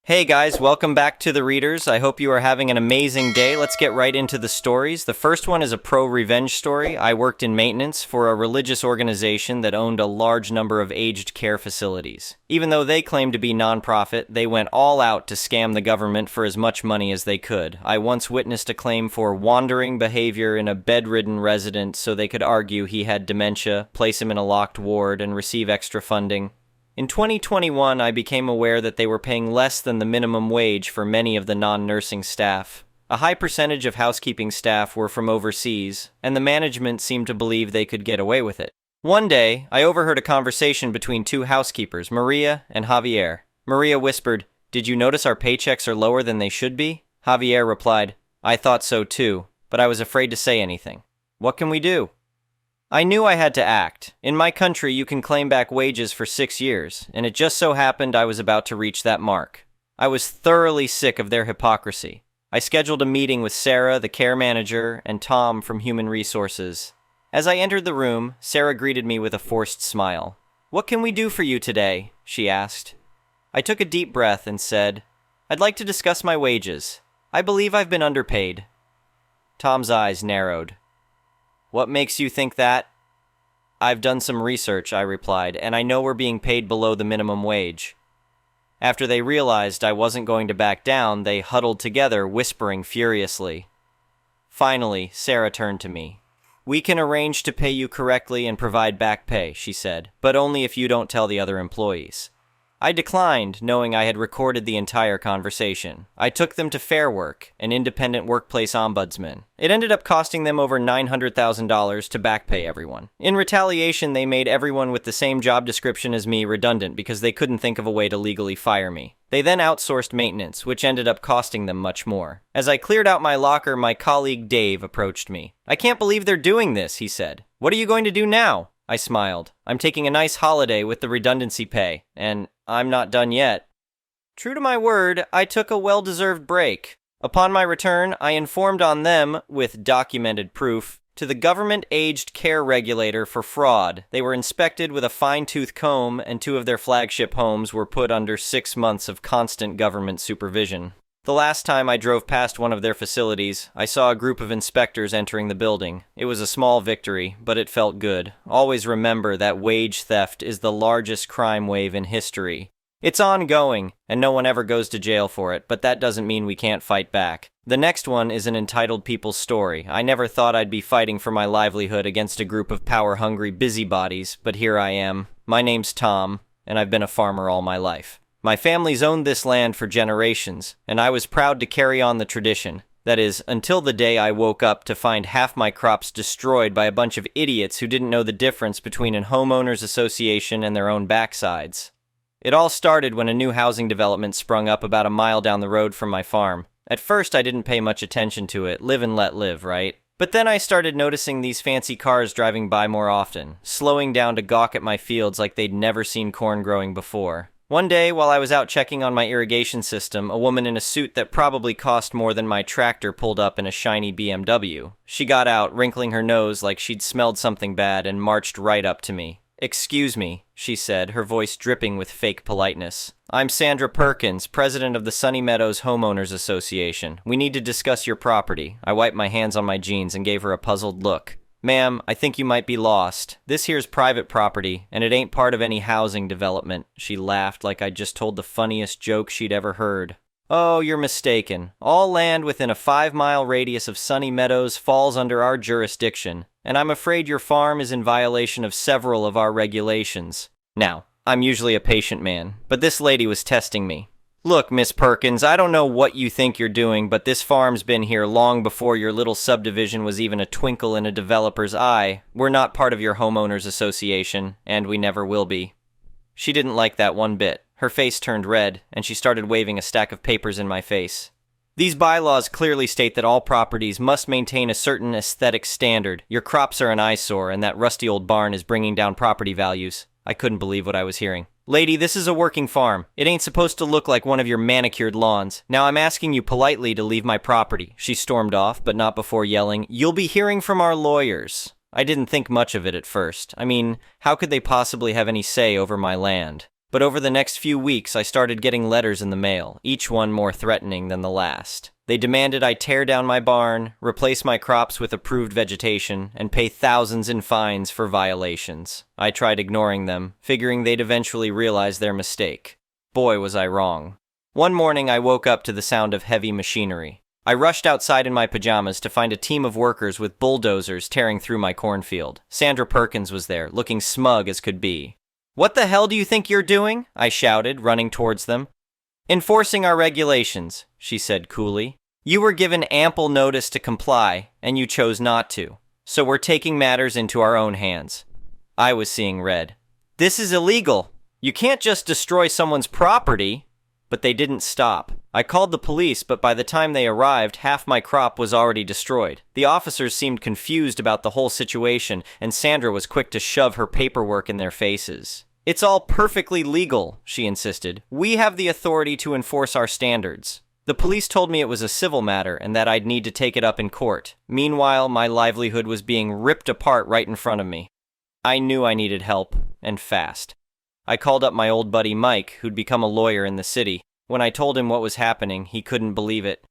Hey guys, welcome back to The Readers. I hope you are having an amazing day. Let's get right into the stories. The first one is a pro-revenge story. I worked in maintenance for a religious organization that owned a large number of aged care facilities. Even though they claimed to be non-profit, they went all out to scam the government for as much money as they could. I once witnessed a claim for wandering behavior in a bedridden resident so they could argue he had dementia, place him in a locked ward, and receive extra funding. In 2021, I became aware that they were paying less than the minimum wage for many of the non-nursing staff. A high percentage of housekeeping staff were from overseas, and the management seemed to believe they could get away with it. One day, I overheard a conversation between two housekeepers, Maria and Javier. Maria whispered, "Did you notice our paychecks are lower than they should be?" Javier replied, "I thought so too, but I was afraid to say anything. What can we do?" I knew I had to act. In my country, you can claim back wages for 6 years, and it just so happened I was about to reach that mark. I was thoroughly sick of their hypocrisy. I scheduled a meeting with Sarah, the care manager, and Tom from Human Resources. As I entered the room, Sarah greeted me with a forced smile. "What can we do for you today?" she asked. I took a deep breath and said, "I'd like to discuss my wages. I believe I've been underpaid." Tom's eyes narrowed. "What makes you think that?" "I've done some research," I replied, "and I know we're being paid below the minimum wage." After they realized I wasn't going to back down, they huddled together, whispering furiously. Finally, Sarah turned to me. "We can arrange to pay you correctly and provide back pay," she said, "but only if you don't tell the other employees." I declined, knowing I had recorded the entire conversation. I took them to Fair Work, an independent workplace ombudsman. It ended up costing them over $900,000 to back pay everyone. In retaliation, they made everyone with the same job description as me redundant because they couldn't think of a way to legally fire me. They then outsourced maintenance, which ended up costing them much more. As I cleared out my locker, my colleague Dave approached me. "I can't believe they're doing this," he said. "What are you going to do now?" I smiled. "I'm taking a nice holiday with the redundancy pay, and I'm not done yet." True to my word, I took a well-deserved break. Upon my return, I informed on them, with documented proof, to the government aged care regulator for fraud. They were inspected with a fine-tooth comb, and 2 of their flagship homes were put under 6 months of constant government supervision. The last time I drove past one of their facilities, I saw a group of inspectors entering the building. It was a small victory, but it felt good. Always remember that wage theft is the largest crime wave in history. It's ongoing, and no one ever goes to jail for it, but that doesn't mean we can't fight back. The next one is an entitled people's story. I never thought I'd be fighting for my livelihood against a group of power-hungry busybodies, but here I am. My name's Tom, and I've been a farmer all my life. My family's owned this land for generations, and I was proud to carry on the tradition. That is, until the day I woke up to find half my crops destroyed by a bunch of idiots who didn't know the difference between a homeowners association and their own backsides. It all started when a new housing development sprung up about a mile down the road from my farm. At first, I didn't pay much attention to it. Live and let live, right? But then I started noticing these fancy cars driving by more often, slowing down to gawk at my fields like they'd never seen corn growing before. One day, while I was out checking on my irrigation system, a woman in a suit that probably cost more than my tractor pulled up in a shiny BMW. She got out, wrinkling her nose like she'd smelled something bad, and marched right up to me. "Excuse me," she said, her voice dripping with fake politeness. "I'm Sandra Perkins, president of the Sunny Meadows Homeowners Association. We need to discuss your property." I wiped my hands on my jeans and gave her a puzzled look. "Ma'am, I think you might be lost. This here's private property, and it ain't part of any housing development." She laughed like I'd just told the funniest joke she'd ever heard. "Oh, you're mistaken. All land within a 5-mile radius of Sunny Meadows falls under our jurisdiction, and I'm afraid your farm is in violation of several of our regulations." Now, I'm usually a patient man, but this lady was testing me. "Look, Miss Perkins, I don't know what you think you're doing, but this farm's been here long before your little subdivision was even a twinkle in a developer's eye. We're not part of your homeowners association, and we never will be." She didn't like that one bit. Her face turned red, and she started waving a stack of papers in my face. "These bylaws clearly state that all properties must maintain a certain aesthetic standard. Your crops are an eyesore, and that rusty old barn is bringing down property values." I couldn't believe what I was hearing. "Lady, this is a working farm. It ain't supposed to look like one of your manicured lawns. Now I'm asking you politely to leave my property." She stormed off, but not before yelling, "You'll be hearing from our lawyers." I didn't think much of it at first. I mean, how could they possibly have any say over my land? But over the next few weeks, I started getting letters in the mail, each one more threatening than the last. They demanded I tear down my barn, replace my crops with approved vegetation, and pay thousands in fines for violations. I tried ignoring them, figuring they'd eventually realize their mistake. Boy, was I wrong. One morning, I woke up to the sound of heavy machinery. I rushed outside in my pajamas to find a team of workers with bulldozers tearing through my cornfield. Sandra Perkins was there, looking smug as could be. "What the hell do you think you're doing?" I shouted, running towards them. "Enforcing our regulations," she said coolly. "You were given ample notice to comply, and you chose not to. So we're taking matters into our own hands." I was seeing red. "This is illegal. You can't just destroy someone's property." But they didn't stop. I called the police, but by the time they arrived, half my crop was already destroyed. The officers seemed confused about the whole situation, and Sandra was quick to shove her paperwork in their faces. "It's all perfectly legal," she insisted. "We have the authority to enforce our standards." The police told me it was a civil matter and that I'd need to take it up in court. Meanwhile, my livelihood was being ripped apart right in front of me. I knew I needed help, and fast. I called up my old buddy Mike, who'd become a lawyer in the city. When I told him what was happening, he couldn't believe it.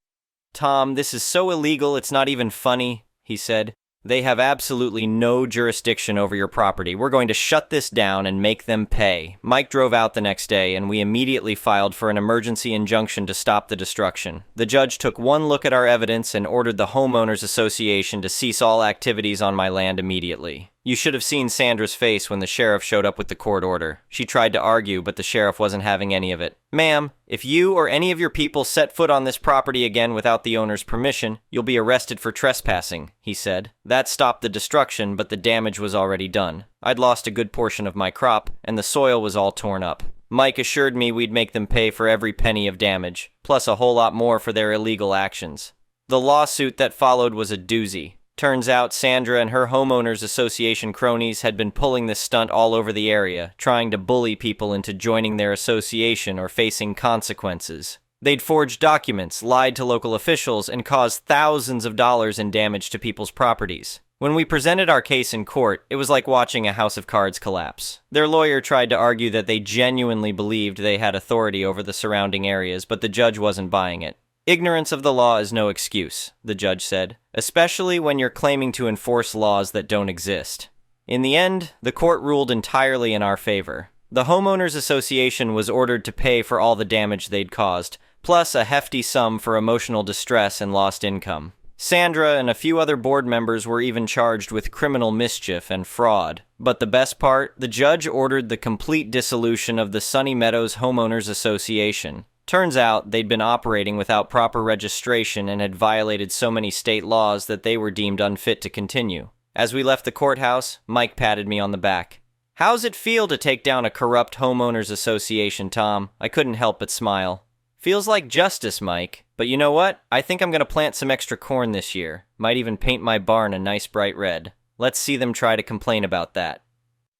"Tom, this is so illegal it's not even funny," he said. "They have absolutely no jurisdiction over your property. We're going to shut this down and make them pay." Mike drove out the next day, and we immediately filed for an emergency injunction to stop the destruction. The judge took one look at our evidence and ordered the Homeowners Association to cease all activities on my land immediately. You should have seen Sandra's face when the sheriff showed up with the court order. She tried to argue, but the sheriff wasn't having any of it. "Ma'am, if you or any of your people set foot on this property again without the owner's permission, you'll be arrested for trespassing," he said. That stopped the destruction, but the damage was already done. I'd lost a good portion of my crop, and the soil was all torn up. Mike assured me we'd make them pay for every penny of damage, plus a whole lot more for their illegal actions. The lawsuit that followed was a doozy. Turns out Sandra and her Homeowners Association cronies had been pulling this stunt all over the area, trying to bully people into joining their association or facing consequences. They'd forged documents, lied to local officials, and caused thousands of dollars in damage to people's properties. When we presented our case in court, it was like watching a house of cards collapse. Their lawyer tried to argue that they genuinely believed they had authority over the surrounding areas, but the judge wasn't buying it. "Ignorance of the law is no excuse," the judge said, "especially when you're claiming to enforce laws that don't exist." In the end, the court ruled entirely in our favor. The Homeowners Association was ordered to pay for all the damage they'd caused, plus a hefty sum for emotional distress and lost income. Sandra and a few other board members were even charged with criminal mischief and fraud. But the best part, the judge ordered the complete dissolution of the Sunny Meadows Homeowners Association. Turns out they'd been operating without proper registration and had violated so many state laws that they were deemed unfit to continue. As we left the courthouse, Mike patted me on the back. "How's it feel to take down a corrupt homeowners association, Tom?" I couldn't help but smile. "Feels like justice, Mike. But you know what? I think I'm going to plant some extra corn this year. Might even paint my barn a nice bright red. Let's see them try to complain about that."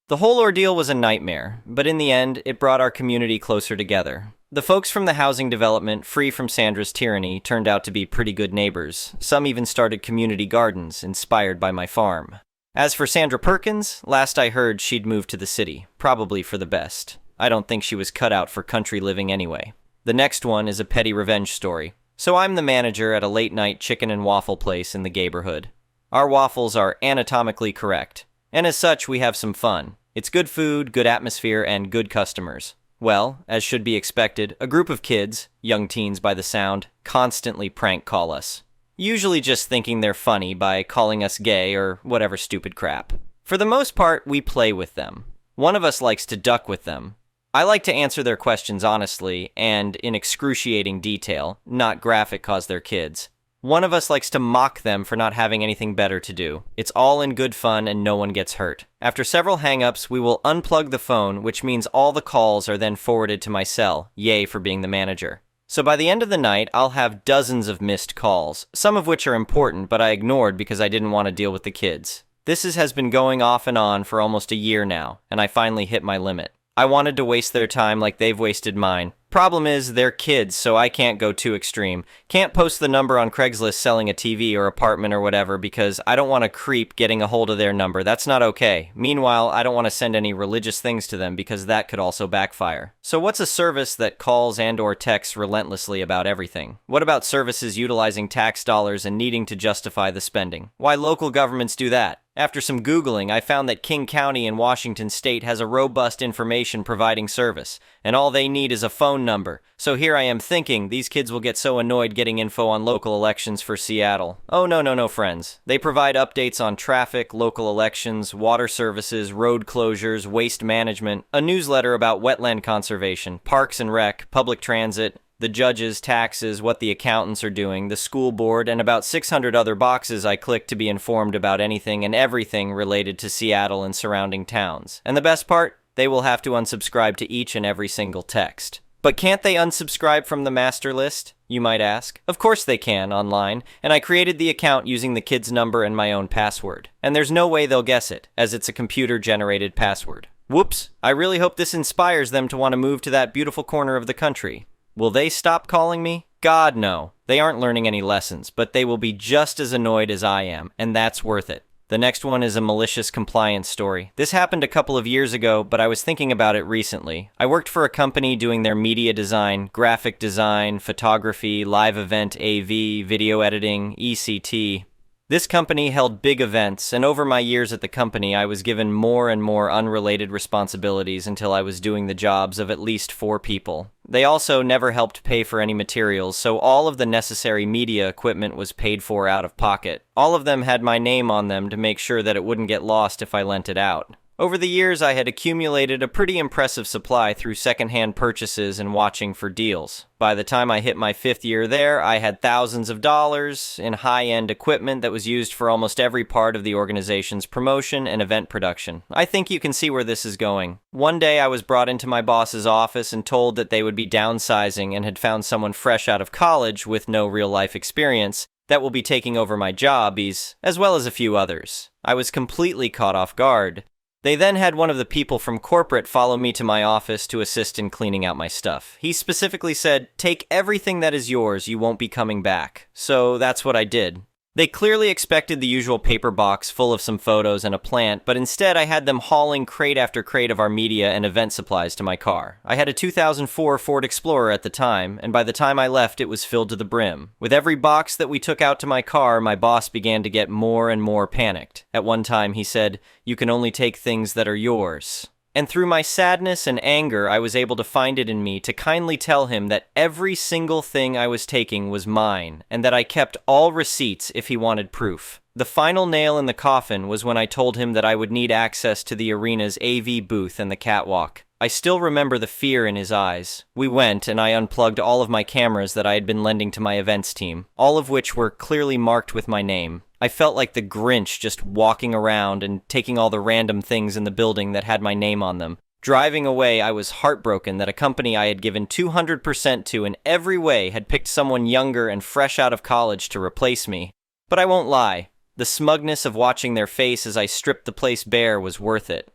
The whole ordeal was a nightmare, but in the end, it brought our community closer together. The folks from the housing development, free from Sandra's tyranny, turned out to be pretty good neighbors. Some even started community gardens, inspired by my farm. As for Sandra Perkins, last I heard she'd moved to the city, probably for the best. I don't think she was cut out for country living anyway. The next one is a petty revenge story. So I'm the manager at a late-night chicken and waffle place in the neighborhood. Our waffles are anatomically correct, and as such, we have some fun. It's good food, good atmosphere, and good customers. Well, as should be expected, a group of kids, young teens by the sound, constantly prank call us. Usually just thinking they're funny by calling us gay or whatever stupid crap. For the most part, we play with them. One of us likes to duck with them. I like to answer their questions honestly and in excruciating detail, not graphic cause they're kids. One of us likes to mock them for not having anything better to do. It's all in good fun and no one gets hurt. After several hang-ups, we will unplug the phone, which means all the calls are then forwarded to my cell. Yay for being the manager. So by the end of the night, I'll have dozens of missed calls, some of which are important, but I ignored because I didn't want to deal with the kids. This has been going off and on for almost a year now, and I finally hit my limit. I wanted to waste their time like they've wasted mine. Problem is, they're kids, so I can't go too extreme. Can't post the number on Craigslist selling a TV or apartment or whatever because I don't want a creep getting a hold of their number. That's not okay. Meanwhile, I don't want to send any religious things to them because that could also backfire. So what's a service that calls and/or texts relentlessly about everything? What about services utilizing tax dollars and needing to justify the spending? Why local governments do that? After some Googling, I found that King County in Washington State has a robust information providing service, and all they need is a phone number. So here I am thinking, these kids will get so annoyed getting info on local elections for Seattle. Oh no, friends. They provide updates on traffic, local elections, water services, road closures, waste management, a newsletter about wetland conservation, parks and rec, public transit, the judges, taxes, what the accountants are doing, the school board, and about 600 other boxes I click to be informed about anything and everything related to Seattle and surrounding towns. And the best part? They will have to unsubscribe to each and every single text. But can't they unsubscribe from the master list, you might ask? Of course they can, online, and I created the account using the kid's number and my own password. And there's no way they'll guess it, as it's a computer-generated password. Whoops, I really hope this inspires them to want to move to that beautiful corner of the country. Will they stop calling me? God, no. They aren't learning any lessons, but they will be just as annoyed as I am, and that's worth it. The next one is a malicious compliance story. This happened a couple of years ago, but I was thinking about it recently. I worked for a company doing their media design, graphic design, photography, live event AV, video editing, ECT. This company held big events, and over my years at the company, I was given more and more unrelated responsibilities until I was doing the jobs of at least 4 people. They also never helped pay for any materials, so all of the necessary media equipment was paid for out of pocket. All of them had my name on them to make sure that it wouldn't get lost if I lent it out. Over the years, I had accumulated a pretty impressive supply through secondhand purchases and watching for deals. By the time I hit my 5th year there, I had thousands of dollars in high-end equipment that was used for almost every part of the organization's promotion and event production. I think you can see where this is going. One day, I was brought into my boss's office and told that they would be downsizing and had found someone fresh out of college with no real-life experience that will be taking over my job, as well as a few others. I was completely caught off guard. They then had one of the people from corporate follow me to my office to assist in cleaning out my stuff. He specifically said, "Take everything that is yours, you won't be coming back." So that's what I did. They clearly expected the usual paper box full of some photos and a plant, but instead I had them hauling crate after crate of our media and event supplies to my car. I had a 2004 Ford Explorer at the time, and by the time I left it was filled to the brim. With every box that we took out to my car, my boss began to get more and more panicked. At one time he said, "You can only take things that are yours." And through my sadness and anger, I was able to find it in me to kindly tell him that every single thing I was taking was mine, and that I kept all receipts if he wanted proof. The final nail in the coffin was when I told him that I would need access to the arena's AV booth and the catwalk. I still remember the fear in his eyes. We went, and I unplugged all of my cameras that I had been lending to my events team, all of which were clearly marked with my name. I felt like the Grinch just walking around and taking all the random things in the building that had my name on them. Driving away, I was heartbroken that a company I had given 200% to in every way had picked someone younger and fresh out of college to replace me. But I won't lie, the smugness of watching their face as I stripped the place bare was worth it.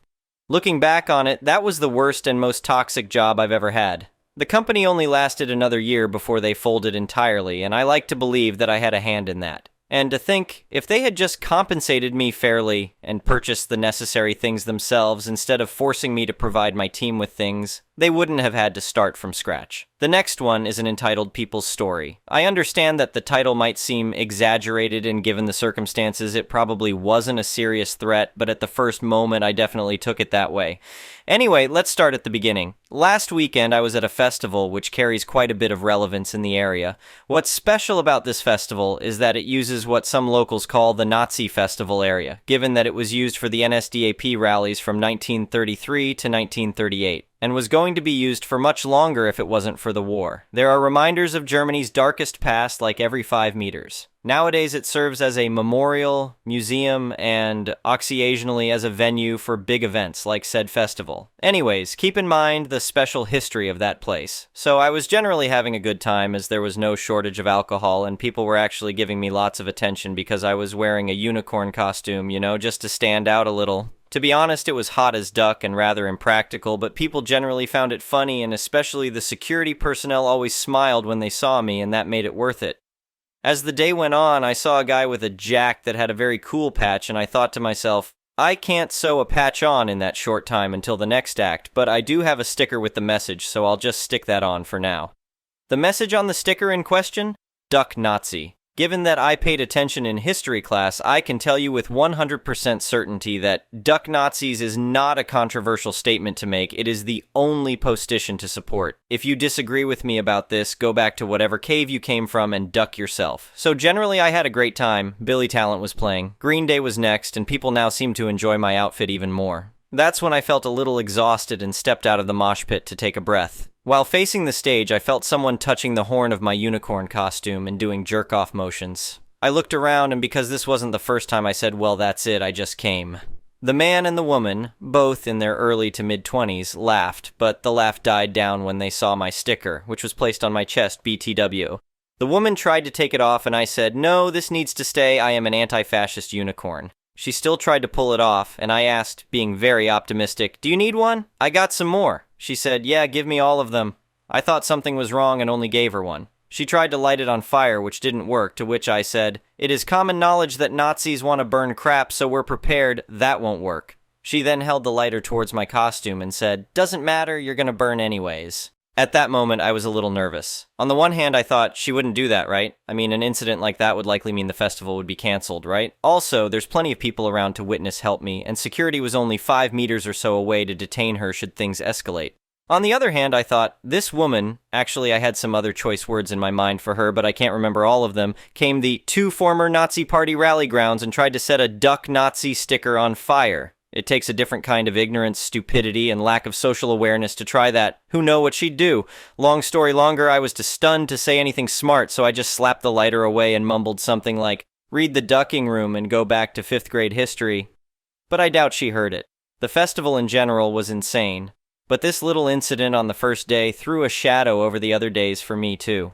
Looking back on it, that was the worst and most toxic job I've ever had. The company only lasted another year before they folded entirely, and I like to believe that I had a hand in that. And to think, if they had just compensated me fairly and purchased the necessary things themselves instead of forcing me to provide my team with things, they wouldn't have had to start from scratch. The next one is an entitled People's Story. I understand that the title might seem exaggerated, and given the circumstances, it probably wasn't a serious threat, but at the first moment, I definitely took it that way. Anyway, let's start at the beginning. Last weekend, I was at a festival which carries quite a bit of relevance in the area. What's special about this festival is that it uses what some locals call the Nazi festival area, given that it was used for the NSDAP rallies from 1933 to 1938. And was going to be used for much longer if it wasn't for the war. There are reminders of Germany's darkest past like every 5 meters. Nowadays it serves as a memorial, museum, and occasionally as a venue for big events like said festival. Anyways, keep in mind the special history of that place. So I was generally having a good time as there was no shortage of alcohol and people were actually giving me lots of attention because I was wearing a unicorn costume, just to stand out a little. To be honest, it was hot as duck and rather impractical, but people generally found it funny, and especially the security personnel always smiled when they saw me, and that made it worth it. As the day went on, I saw a guy with a jack that had a very cool patch, and I thought to myself, I can't sew a patch on in that short time until the next act, but I do have a sticker with the message, so I'll just stick that on for now. The message on the sticker in question? Duck Nazi. Given that I paid attention in history class, I can tell you with 100% certainty that duck Nazis is not a controversial statement to make. It is the only posticion to support. If you disagree with me about this, go back to whatever cave you came from and duck yourself. So generally I had a great time. Billy Talent was playing. Green Day was next, and people now seem to enjoy my outfit even more. That's when I felt a little exhausted and stepped out of the mosh pit to take a breath. While facing the stage, I felt someone touching the horn of my unicorn costume and doing jerk-off motions. I looked around, and because this wasn't the first time I said, well, that's it, I just came. The man and the woman, both in their early to mid-20s, laughed, but the laugh died down when they saw my sticker, which was placed on my chest, BTW. The woman tried to take it off, and I said, no, this needs to stay, I am an anti-fascist unicorn. She still tried to pull it off, and I asked, being very optimistic, do you need one? I got some more. She said, yeah, give me all of them. I thought something was wrong and only gave her one. She tried to light it on fire, which didn't work, to which I said, it is common knowledge that Nazis want to burn crap, so we're prepared, that won't work. She then held the lighter towards my costume and said, doesn't matter, you're gonna burn anyways. At that moment, I was a little nervous. On the one hand, I thought, she wouldn't do that, right? I mean, an incident like that would likely mean the festival would be canceled, right? Also, there's plenty of people around to witness help me, and security was only 5 meters or so away to detain her should things escalate. On the other hand, I thought, this woman, actually I had some other choice words in my mind for her, but I can't remember all of them, came the 2 former Nazi party rally grounds and tried to set a duck Nazi sticker on fire. It takes a different kind of ignorance, stupidity, and lack of social awareness to try that. Who know what she'd do? Long story longer, I was too stunned to say anything smart, so I just slapped the lighter away and mumbled something like, read the ducking room and go back to 5th grade history. But I doubt she heard it. The festival in general was insane, but this little incident on the first day threw a shadow over the other days for me too.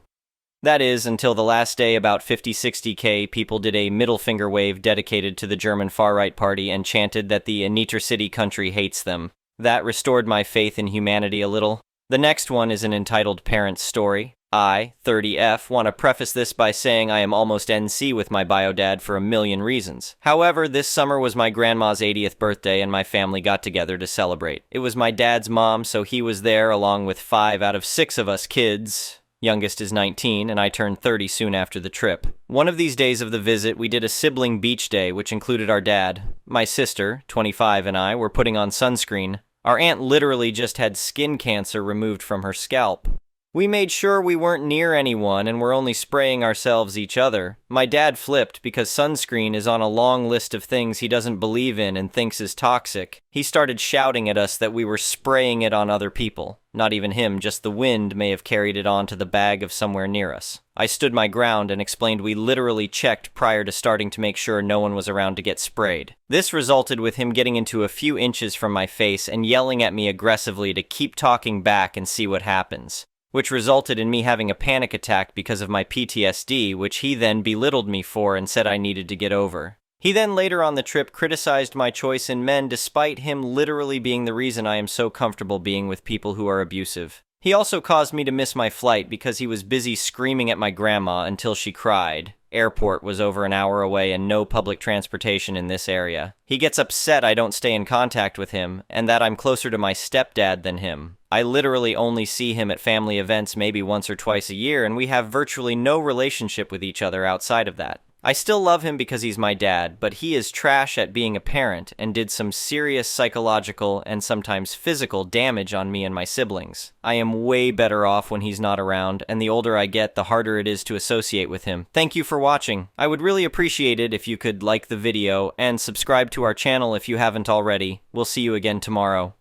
That is, until the last day about 50-60K people did a middle finger wave dedicated to the German far-right party and chanted that the City country hates them. That restored my faith in humanity a little. The next one is an entitled parent's story. I, 30F, want to preface this by saying I am almost NC with my bio-dad for a million reasons. However, this summer was my grandma's 80th birthday and my family got together to celebrate. It was my dad's mom, so he was there along with 5 out of 6 of us kids. Youngest is 19, and I turned 30 soon after the trip. One of these days of the visit, we did a sibling beach day, which included our dad. My sister, 25, and I were putting on sunscreen. Our aunt literally just had skin cancer removed from her scalp. We made sure we weren't near anyone and were only spraying ourselves each other. My dad flipped because sunscreen is on a long list of things he doesn't believe in and thinks is toxic. He started shouting at us that we were spraying it on other people. Not even him, just the wind may have carried it onto the bag of somewhere near us. I stood my ground and explained we literally checked prior to starting to make sure no one was around to get sprayed. This resulted with him getting into a few inches from my face and yelling at me aggressively to keep talking back and see what happens, which resulted in me having a panic attack because of my PTSD, which he then belittled me for and said I needed to get over. He then later on the trip criticized my choice in men despite him literally being the reason I am so comfortable being with people who are abusive. He also caused me to miss my flight because he was busy screaming at my grandma until she cried. Airport was over an hour away and no public transportation in this area. He gets upset I don't stay in contact with him and that I'm closer to my stepdad than him. I literally only see him at family events maybe once or twice a year and we have virtually no relationship with each other outside of that. I still love him because he's my dad, but he is trash at being a parent and did some serious psychological and sometimes physical damage on me and my siblings. I am way better off when he's not around, and the older I get, the harder it is to associate with him. Thank you for watching. I would really appreciate it if you could like the video and subscribe to our channel if you haven't already. We'll see you again tomorrow.